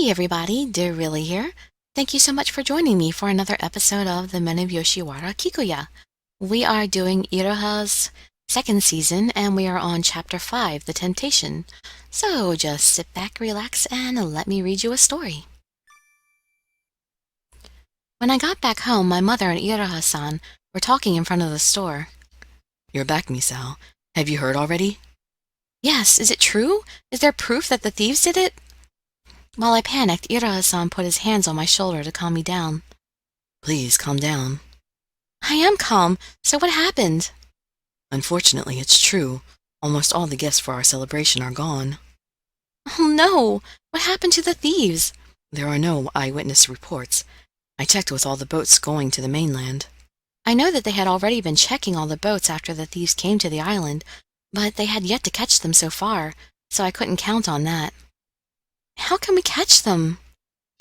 Hey everybody, Dirili here. Thank you so much for joining me for another episode of the Men of Yoshiwara Kikuya. We are doing Iroha's second season and we are on chapter 5, The Temptation. So just sit back, relax, and let me read you a story. When I got back home, my mother and Iroha San were talking in front of the store. You're back, Misao. Have you heard already? Yes, is it true? Is there proof that the thieves did it? While I panicked, Iroha San put his hands on my shoulder to calm me down. Please, calm down. I am calm, so what happened? Unfortunately, it's true. Almost all the guests for our celebration are gone. Oh no! What happened to the thieves? There are no eyewitness reports. I checked with all the boats going to the mainland. I know that they had already been checking all the boats after the thieves came to the island, but they had yet to catch them so far, so I couldn't count on that. How can we catch them?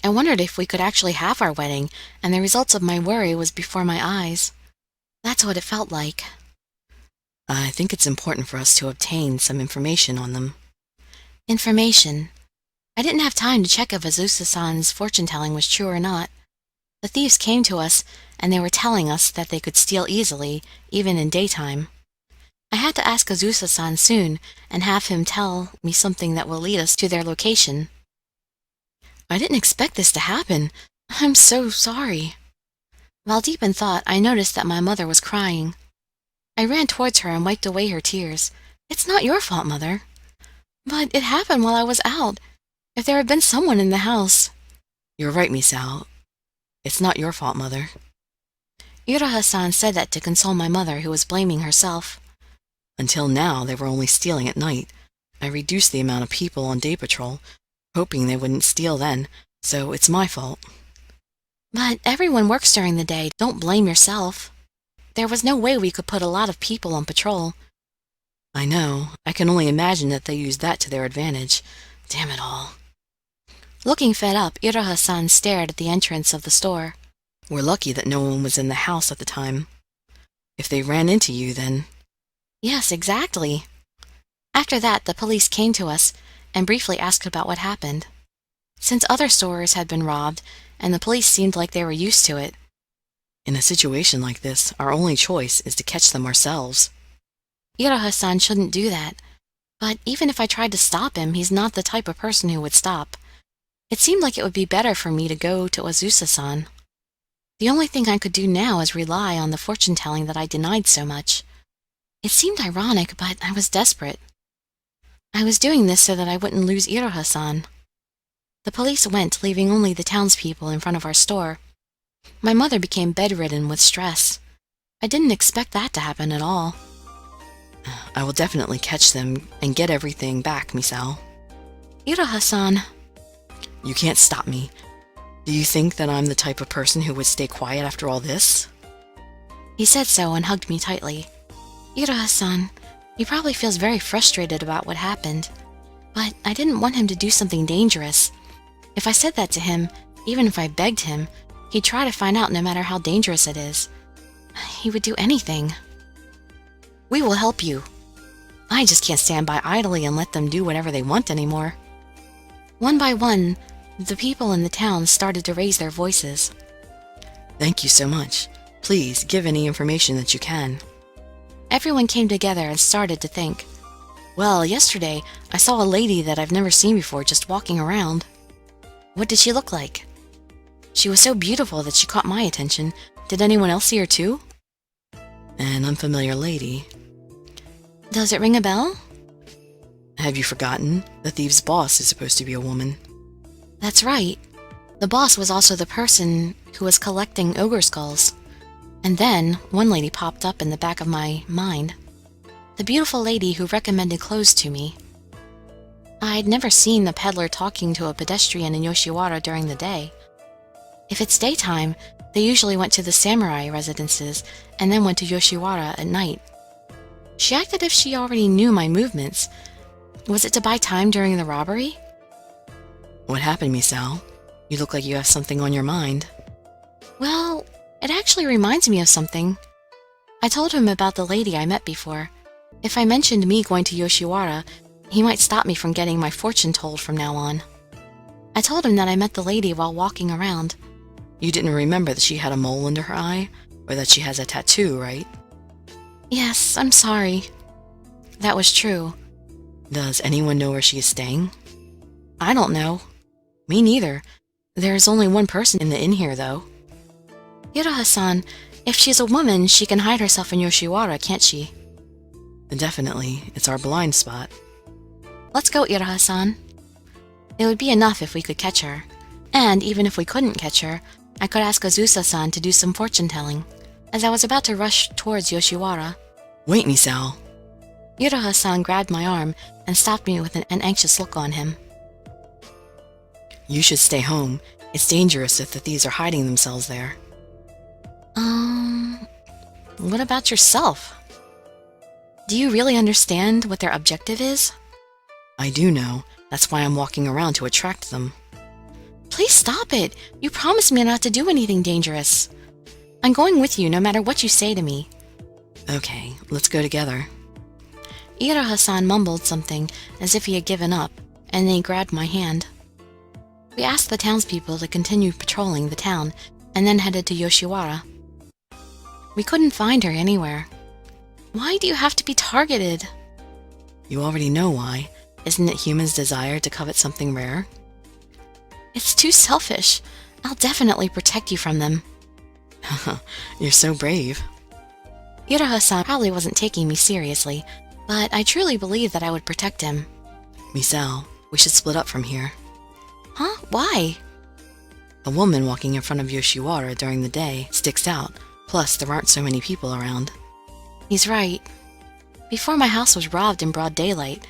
I wondered if we could actually have our wedding, and the results of my worry was before my eyes. That's what it felt like. I think it's important for us to obtain some information on them. Information. I didn't have time to check if Azusa Sun's fortune-telling was true or not. The thieves came to us, and they were telling us that they could steal easily, even in daytime. I had to ask Azusa Sun soon, and have him tell me something that will lead us to their location. I didn't expect this to happen. I'm so sorry. While deep in thought, I noticed that my mother was crying. I ran towards her and wiped away her tears. It's not your fault, Mother. But it happened while I was out. If there had been someone in the house. You're right, Misao. It's not your fault, Mother. Iroha-san said that to console my mother, who was blaming herself. Until now, they were only stealing at night. I reduced the amount of people on day patrol, hoping they wouldn't steal then, so it's my fault. But everyone works during the day. Don't blame yourself. There was no way we could put a lot of people on patrol. I know. I can only imagine that they used that to their advantage. Damn it all. Looking fed up, Iroha-san stared at the entrance of the store. We're lucky that no one was in the house at the time. If they ran into you, then... Yes, exactly. After that, the police came to us and briefly asked about what happened. Since other stores had been robbed, and the police seemed like they were used to it. In a situation like this, our only choice is to catch them ourselves. Iroha-san shouldn't do that. But even if I tried to stop him, he's not the type of person who would stop. It seemed like it would be better for me to go to Azusa Sun. The only thing I could do now is rely on the fortune-telling that I denied so much. It seemed ironic, but I was desperate. I was doing this so that I wouldn't lose Iroha-san. The police went, leaving only the townspeople in front of our store. My mother became bedridden with stress. I didn't expect that to happen at all. I will definitely catch them and get everything back, Misao. Iroha-san. You can't stop me. Do you think that I'm the type of person who would stay quiet after all this? He said so and hugged me tightly. Iroha-san, he probably feels very frustrated about what happened. But I didn't want him to do something dangerous. If I said that to him, even if I begged him, he'd try to find out no matter how dangerous it is. He would do anything. We will help you. I just can't stand by idly and let them do whatever they want anymore. One by one, the people in the town started to raise their voices. Thank you so much. Please, give any information that you can. Everyone came together and started to think. Well, yesterday, I saw a lady that I've never seen before just walking around. What did she look like? She was so beautiful that she caught my attention. Did anyone else see her too? An unfamiliar lady. Does it ring a bell? Have you forgotten? The thief's boss is supposed to be a woman. That's right. The boss was also the person who was collecting ogre skulls. And then, one lady popped up in the back of my mind. The beautiful lady who recommended clothes to me. I'd never seen the peddler talking to a pedestrian in Yoshiwara during the day. If it's daytime, they usually went to the samurai residences and then went to Yoshiwara at night. She acted as if she already knew my movements. Was it to buy time during the robbery? What happened, Misao? You look like you have something on your mind. Well, it actually reminds me of something. I told him about the lady I met before. If I mentioned me going to Yoshiwara, he might stop me from getting my fortune told from now on. I told him that I met the lady while walking around. You didn't remember that she had a mole under her eye? Or that she has a tattoo, right? Yes, I'm sorry. That was true. Does anyone know where she is staying? I don't know. Me neither. There's only one person in the inn here, though. Iroha San, if she's a woman, she can hide herself in Yoshiwara, can't she? Definitely. It's our blind spot. Let's go, Iroha San. It would be enough if we could catch her. And even if we couldn't catch her, I could ask Azusa Sun to do some fortune-telling, as I was about to rush towards Yoshiwara. Wait, Misao. Iroha San grabbed my arm and stopped me with an anxious look on him. You should stay home. It's dangerous if the thieves are hiding themselves there. What about yourself? Do you really understand what their objective is? I do know. That's why I'm walking around to attract them. Please stop it. You promised me not to do anything dangerous. I'm going with you no matter what you say to me. Okay, let's go together. Iroha San mumbled something as if he had given up, and then he grabbed my hand. We asked the townspeople to continue patrolling the town, and then headed to Yoshiwara. We couldn't find her anywhere. Why do you have to be targeted? You already know why. Isn't it humans' desire to covet something rare? It's too selfish. I'll definitely protect you from them. You're so brave. Iroha-san probably wasn't taking me seriously, but I truly believed that I would protect him. Misao, we should split up from here. Huh? Why? A woman walking in front of Yoshiwara during the day sticks out, plus there aren't so many people around. He's right. Before my house was robbed in broad daylight,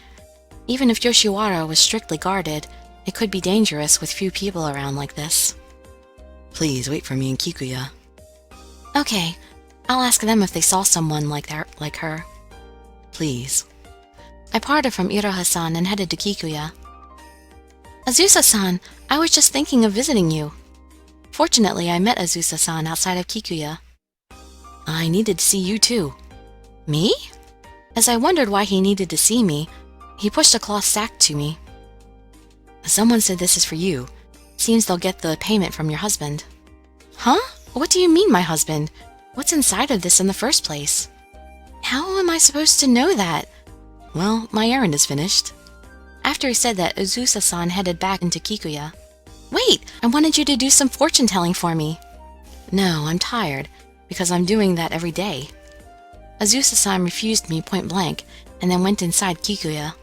even if Yoshiwara was strictly guarded, it could be dangerous with few people around like this. Please wait for me in Kikuya. Okay, I'll ask them if they saw someone like her. Please. I parted from Iroha-san and headed to Kikuya. Azusa-san, I was just thinking of visiting you. Fortunately, I met Azusa-san outside of Kikuya. I needed to see you too. Me? As I wondered why he needed to see me, he pushed a cloth sack to me. Someone said this is for you. Seems they'll get the payment from your husband. Huh? What do you mean, my husband? What's inside of this in the first place? How am I supposed to know that? Well, my errand is finished. After he said that, Azusa-san headed back into Kikuya. Wait! I wanted you to do some fortune-telling for me. No, I'm tired, because I'm doing that every day. Azusa-san refused me point blank, and then went inside Kikuya.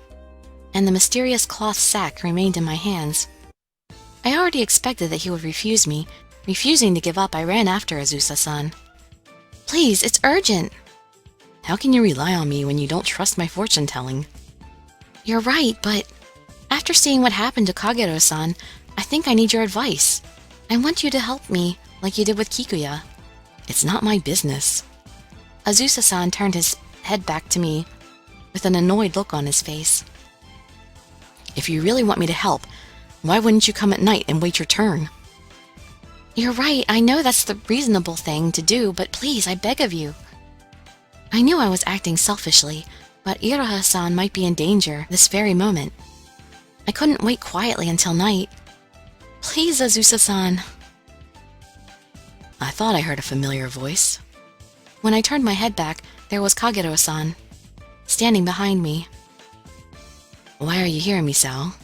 And the mysterious cloth sack remained in my hands. I already expected that he would refuse me. Refusing to give up, I ran after Azusa-san. Please, it's urgent! How can you rely on me when you don't trust my fortune-telling? You're right, but after seeing what happened to Kagero-san, I think I need your advice. I want you to help me, like you did with Kikuya. It's not my business. Azusa-san turned his head back to me, with an annoyed look on his face. If you really want me to help, why wouldn't you come at night and wait your turn? You're right, I know that's the reasonable thing to do, but please, I beg of you. I knew I was acting selfishly, but Iroha-san might be in danger this very moment. I couldn't wait quietly until night. Please, Azusa-san. I thought I heard a familiar voice. When I turned my head back, there was Kagero-san, standing behind me. Why are you here, Misao?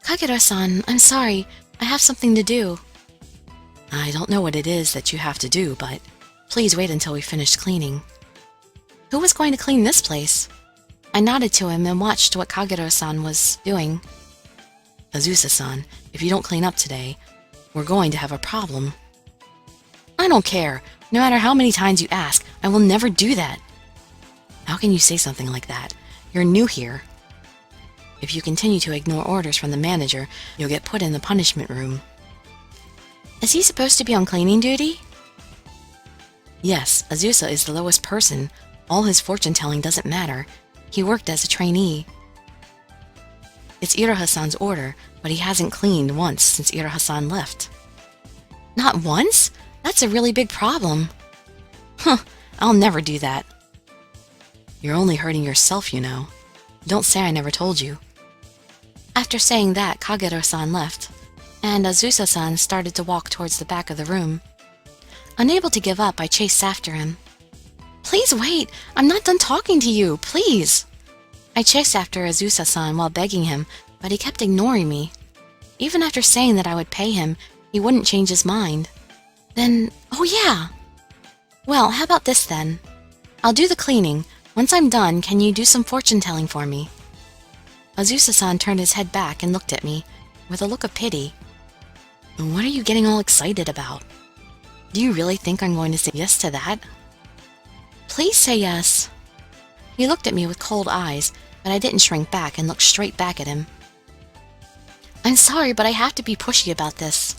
Kagero-san, I'm sorry. I have something to do. I don't know what it is that you have to do, but please wait until we finish cleaning. Who was going to clean this place? I nodded to him and watched what Kagero-san was doing. Azusa-san, if you don't clean up today, we're going to have a problem. I don't care. No matter how many times you ask, I will never do that. How can you say something like that? You're new here. If you continue to ignore orders from the manager, you'll get put in the punishment room. Is he supposed to be on cleaning duty? Yes, Azusa is the lowest person. All his fortune-telling doesn't matter. He worked as a trainee. It's Iroha-san's order, but he hasn't cleaned once since Iroha-san left. Not once? That's a really big problem. Huh, I'll never do that. You're only hurting yourself, you know. Don't say I never told you. After saying that, Kagero-san left, and Azusa-san started to walk towards the back of the room. Unable to give up, I chased after him. "Please wait! I'm not done talking to you! Please!" I chased after Azusa-san while begging him, but he kept ignoring me. Even after saying that I would pay him, he wouldn't change his mind. Then, oh yeah! "Well, how about this then? I'll do the cleaning. Once I'm done, can you do some fortune-telling for me?" Azusa-san turned his head back and looked at me, with a look of pity. "What are you getting all excited about? Do you really think I'm going to say yes to that?" "Please say yes." He looked at me with cold eyes, but I didn't shrink back and looked straight back at him. "I'm sorry, but I have to be pushy about this."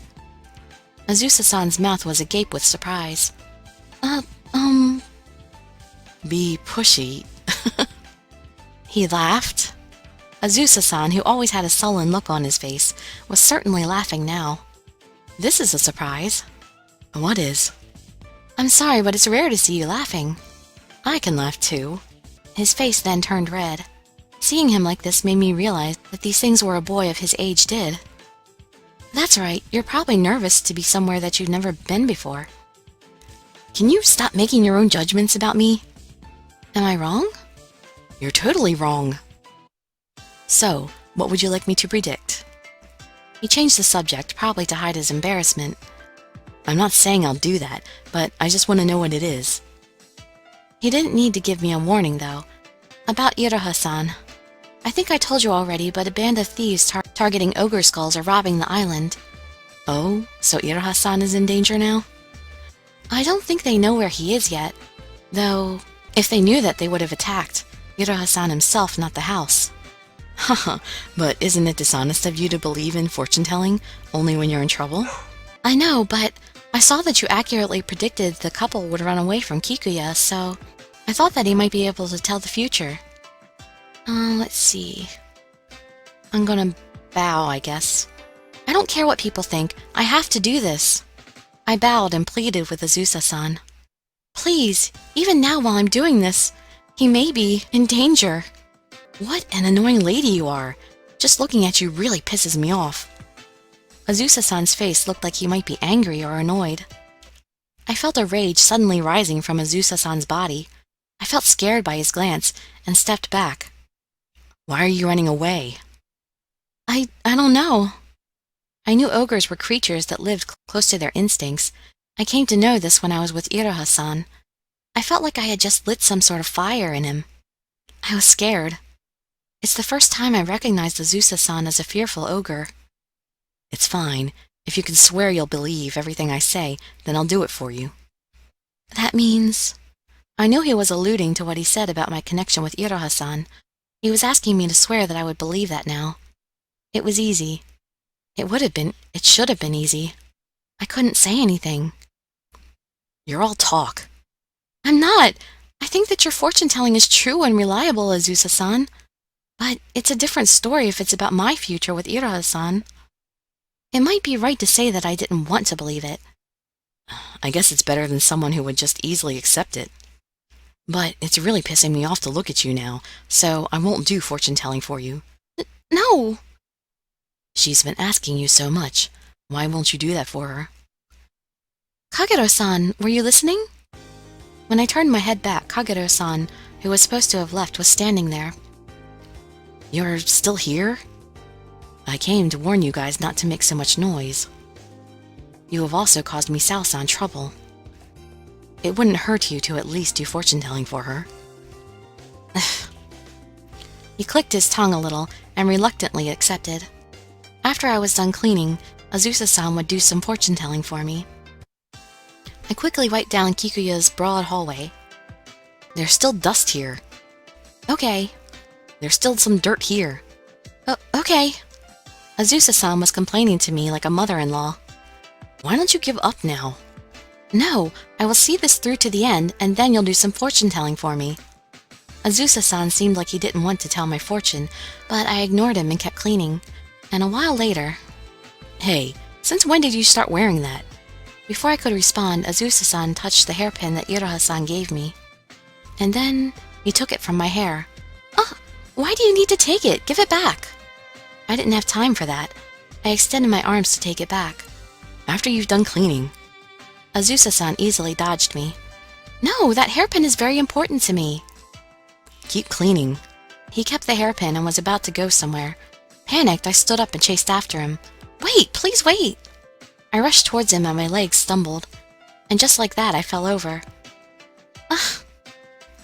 Azusa-san's mouth was agape with surprise. Be pushy? He laughed. Azusa-san, who always had a sullen look on his face, was certainly laughing now. This is a surprise. What is? "I'm sorry, but it's rare to see you laughing." I can laugh too. His face then turned red. Seeing him like this made me realize that these things were a boy of his age did. "That's right, you're probably nervous to be somewhere that you've never been before." Can you stop making your own judgments about me? Am I wrong? You're totally wrong. So, what would you like me to predict? He changed the subject, probably to hide his embarrassment. I'm not saying I'll do that, but I just want to know what it is. He didn't need to give me a warning, though. About Iroha-san. I think I told you already, but a band of thieves targeting ogre skulls are robbing the island. Oh, so Iroha-san is in danger now? I don't think they know where he is yet. Though, if they knew that, they would have attacked. Iroha-san himself, not the house. Haha, but isn't it dishonest of you to believe in fortune-telling only when you're in trouble? I know, but I saw that you accurately predicted the couple would run away from Kikuya, so I thought that he might be able to tell the future. Let's see. I'm gonna bow, I guess. I don't care what people think. I have to do this. I bowed and pleaded with Azusa-san. Please, even now while I'm doing this, he may be in danger. What an annoying lady you are. Just looking at you really pisses me off. Azusa-san's face looked like he might be angry or annoyed. I felt a rage suddenly rising from Azusa-san's body. I felt scared by his glance and stepped back. Why are you running away? I don't know. I knew ogres were creatures that lived close to their instincts. I came to know this when I was with Iroha-san. I felt like I had just lit some sort of fire in him. I was scared. It's the first time I recognized Azusa-san as a fearful ogre. It's fine. If you can swear you'll believe everything I say, then I'll do it for you. That means... I knew he was alluding to what he said about my connection with Iroha-san. He was asking me to swear that I would believe that now. It was easy. It should have been easy. I couldn't say anything. You're all talk. I'm not. I think that your fortune-telling is true and reliable, Azusa-san. But it's a different story if it's about my future with Iroha-san. It might be right to say that I didn't want to believe it. I guess it's better than someone who would just easily accept it. But it's really pissing me off to look at you now, so I won't do fortune-telling for you. No! She's been asking you so much. Why won't you do that for her? Kagero-san, were you listening? When I turned my head back, Kagero-san, who was supposed to have left, was standing there. You're still here? I came to warn you guys not to make so much noise. You have also caused Misao-san trouble. It wouldn't hurt you to at least do fortune-telling for her. He clicked his tongue a little and reluctantly accepted. After I was done cleaning, Azusa-san would do some fortune-telling for me. I quickly wiped down Kikuya's broad hallway. There's still dust here. Okay. There's still some dirt here. Oh, okay. Azusa-san was complaining to me like a mother-in-law. Why don't you give up now? No, I will see this through to the end, and then you'll do some fortune-telling for me. Azusa-san seemed like he didn't want to tell my fortune, but I ignored him and kept cleaning. And a while later... Hey, since when did you start wearing that? Before I could respond, Azusa-san touched the hairpin that Iroha-san gave me. And then he took it from my hair. Oh, why do you need to take it? Give it back. I didn't have time for that. I extended my arms to take it back. After you've done cleaning. Azusa-san easily dodged me. No, that hairpin is very important to me. Keep cleaning. He kept the hairpin and was about to go somewhere. Panicked, I stood up and chased after him. Wait, please wait! I rushed towards him and my legs stumbled. And just like that, I fell over. Ugh!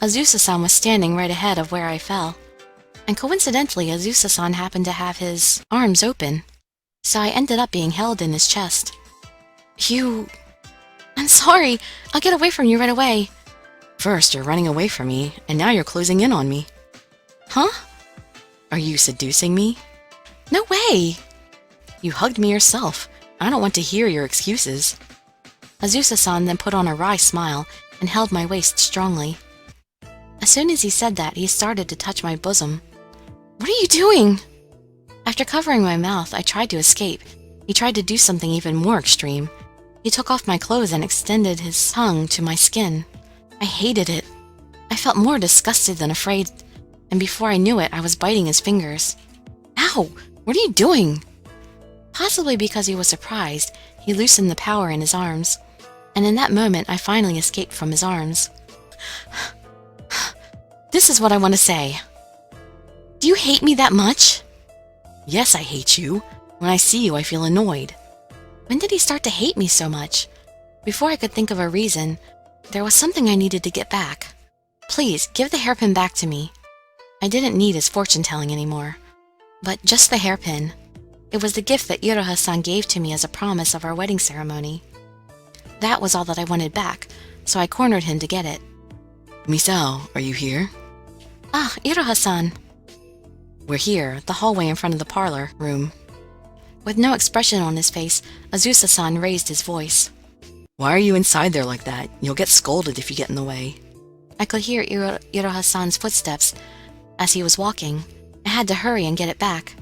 Azusa-san was standing right ahead of where I fell. And coincidentally, Azusa-san happened to have his arms open. So I ended up being held in his chest. I'm sorry. I'll get away from you right away. First, you're running away from me, and now you're closing in on me. Huh? Are you seducing me? No way! You hugged me yourself. I don't want to hear your excuses. Azusa-san then put on a wry smile and held my waist strongly. As soon as he said that, he started to touch my bosom. What are you doing? After covering my mouth, I tried to escape. He tried to do something even more extreme. He took off my clothes and extended his tongue to my skin. I hated it. I felt more disgusted than afraid, and before I knew it, I was biting his fingers. Ow! What are you doing? Possibly because he was surprised, he loosened the power in his arms, and in that moment, I finally escaped from his arms. This is what I want to say. Do you hate me that much? Yes, I hate you. When I see you, I feel annoyed. When did he start to hate me so much? Before I could think of a reason, there was something I needed to get back. Please, give the hairpin back to me. I didn't need his fortune-telling anymore, but just the hairpin. It was the gift that Iroha-san gave to me as a promise of our wedding ceremony. That was all that I wanted back, so I cornered him to get it. Misao, are you here? Ah, Iroha-san. We're here, the hallway in front of the parlor room. With no expression on his face, Azusa-san raised his voice. Why are you inside there like that? You'll get scolded if you get in the way. I could hear Iroha-san's footsteps as he was walking. I had to hurry and get it back.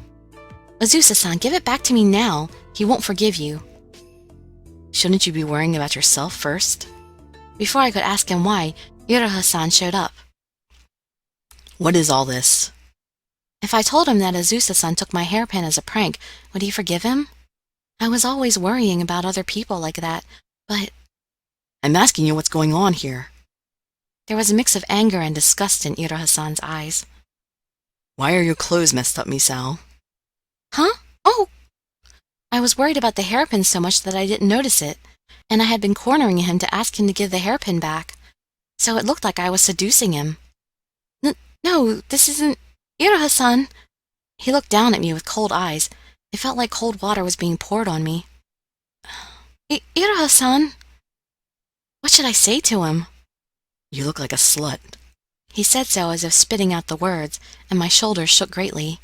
Azusa-san, give it back to me now. He won't forgive you. Shouldn't you be worrying about yourself first? Before I could ask him why, Iroha-san showed up. What is all this? If I told him that Azusa-san took my hairpin as a prank, would he forgive him? I was always worrying about other people like that, but... I'm asking you what's going on here. There was a mix of anger and disgust in Iroha-san's eyes. Why are your clothes messed up, Misao? Huh? Oh! I was worried about the hairpin so much that I didn't notice it, and I had been cornering him to ask him to give the hairpin back, so it looked like I was seducing him. No, this isn't... Iroha-san! He looked down at me with cold eyes. It felt like cold water was being poured on me. Iroha-san! What should I say to him? You look like a slut. He said so as if spitting out the words, and my shoulders shook greatly.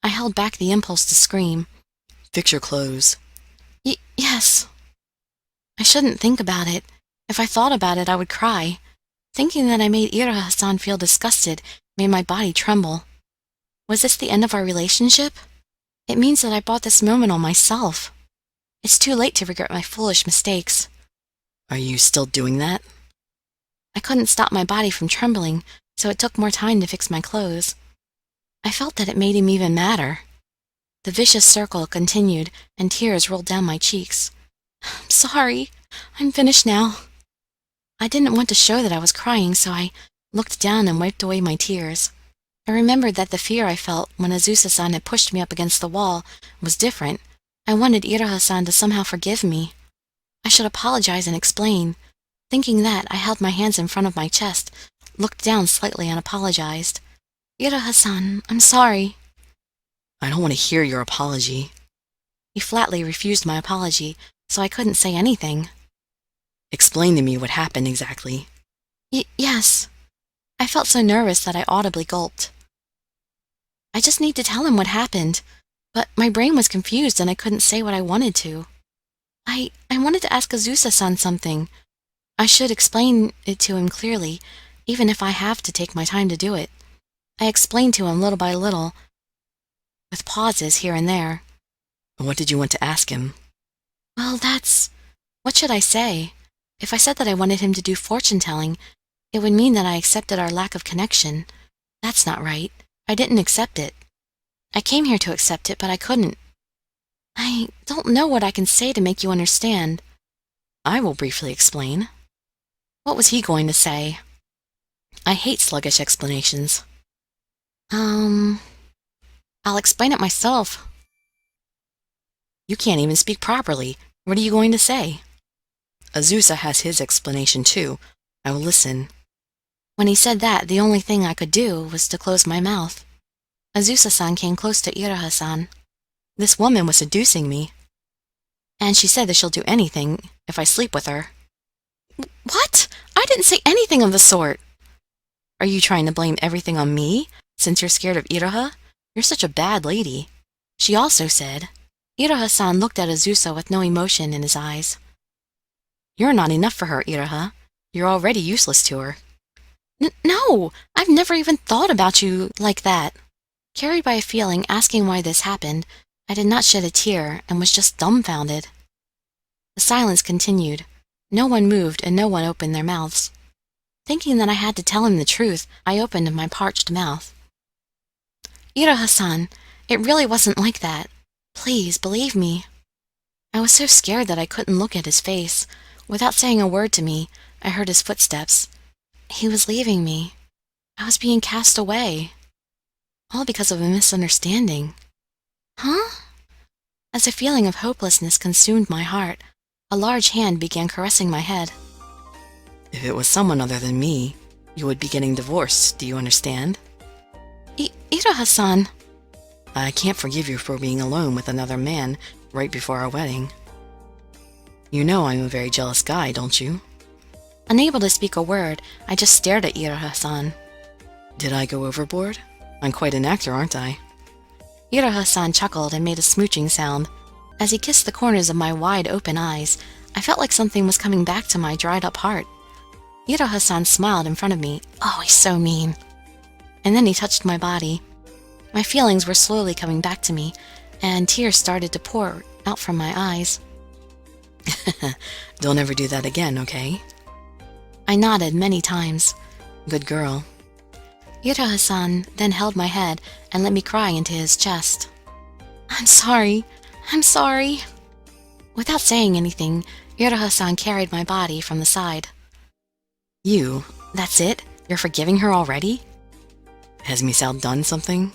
I held back the impulse to scream. Fix your clothes. Yes. I shouldn't think about it. If I thought about it, I would cry. Thinking that I made Iroha-san feel disgusted made my body tremble. Was this the end of our relationship? It means that I brought this moment on myself. It's too late to regret my foolish mistakes. Are you still doing that? I couldn't stop my body from trembling, so it took more time to fix my clothes. I felt that it made him even madder. The vicious circle continued, and tears rolled down my cheeks. I'm sorry. I'm finished now. I didn't want to show that I was crying, so I looked down and wiped away my tears. I remembered that the fear I felt when Azusa-san had pushed me up against the wall was different. I wanted Iroha-san to somehow forgive me. I should apologize and explain. Thinking that, I held my hands in front of my chest, looked down slightly and apologized. Iroha-san, I'm sorry. I don't want to hear your apology. He flatly refused my apology, so I couldn't say anything. Explain to me what happened exactly. Yes. I felt so nervous that I audibly gulped. I just need to tell him what happened, but my brain was confused and I couldn't say what I wanted to. I wanted to ask Azusa-san something. I should explain it to him clearly, even if I have to take my time to do it. I explained to him little by little, with pauses here and there. What did you want to ask him? Well, what should I say? If I said that I wanted him to do fortune-telling, it would mean that I accepted our lack of connection. That's not right. I didn't accept it. I came here to accept it, but I couldn't. I don't know what I can say to make you understand. I will briefly explain. What was he going to say? I hate sluggish explanations. I'll explain it myself. You can't even speak properly. What are you going to say? Azusa has his explanation too. I will listen. When he said that, the only thing I could do was to close my mouth. Azusa Sun came close to Iroha San. This woman was seducing me. And she said that she'll do anything if I sleep with her. What? I didn't say anything of the sort. Are you trying to blame everything on me, since you're scared of Iroha? You're such a bad lady. She also said. Iroha San looked at Azusa with no emotion in his eyes. You're not enough for her, Iroha. You're already useless to her. No! I've never even thought about you like that. Carried by a feeling asking why this happened, I did not shed a tear and was just dumbfounded. The silence continued. No one moved and no one opened their mouths. Thinking that I had to tell him the truth, I opened my parched mouth. Iroha San, it really wasn't like that. Please, believe me. I was so scared that I couldn't look at his face. Without saying a word to me, I heard his footsteps. He was leaving me. I was being cast away. All because of a misunderstanding. Huh? As a feeling of hopelessness consumed my heart, a large hand began caressing my head. If it was someone other than me, you would be getting divorced, do you understand? Iroha San. I can't forgive you for being alone with another man right before our wedding. You know I'm a very jealous guy, don't you? Unable to speak a word, I just stared at Iroha San. Did I go overboard? I'm quite an actor, aren't I? Iroha San chuckled and made a smooching sound. As he kissed the corners of my wide-open eyes, I felt like something was coming back to my dried-up heart. Iroha San smiled in front of me. Oh, he's so mean. And then he touched my body. My feelings were slowly coming back to me, and tears started to pour out from my eyes. Don't ever do that again, okay? I nodded many times. Good girl. Iroha San then held my head and let me cry into his chest. I'm sorry. I'm sorry. Without saying anything, Iroha San carried my body from the side. You? That's it? You're forgiving her already? Has Misao done something?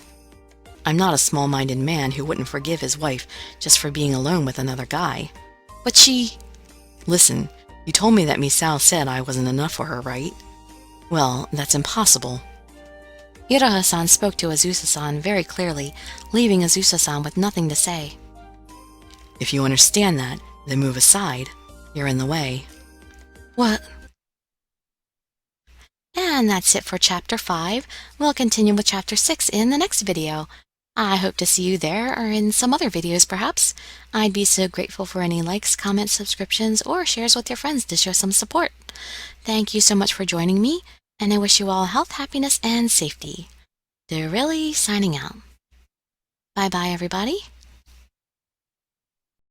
I'm not a small-minded man who wouldn't forgive his wife just for being alone with another guy. But she... Listen, you told me that Misao said I wasn't enough for her, right? Well, that's impossible. Iroha San spoke to Azusa San very clearly, leaving Azusa San with nothing to say. If you understand that, then move aside. You're in the way. What? And that's it for Chapter 5. We'll continue with Chapter 6 in the next video. I hope to see you there or in some other videos perhaps. I'd be so grateful for any likes, comments, subscriptions, or shares with your friends to show some support. Thank you so much for joining me, and I wish you all health, happiness, and safety. Dirili signing out. Bye-bye, everybody.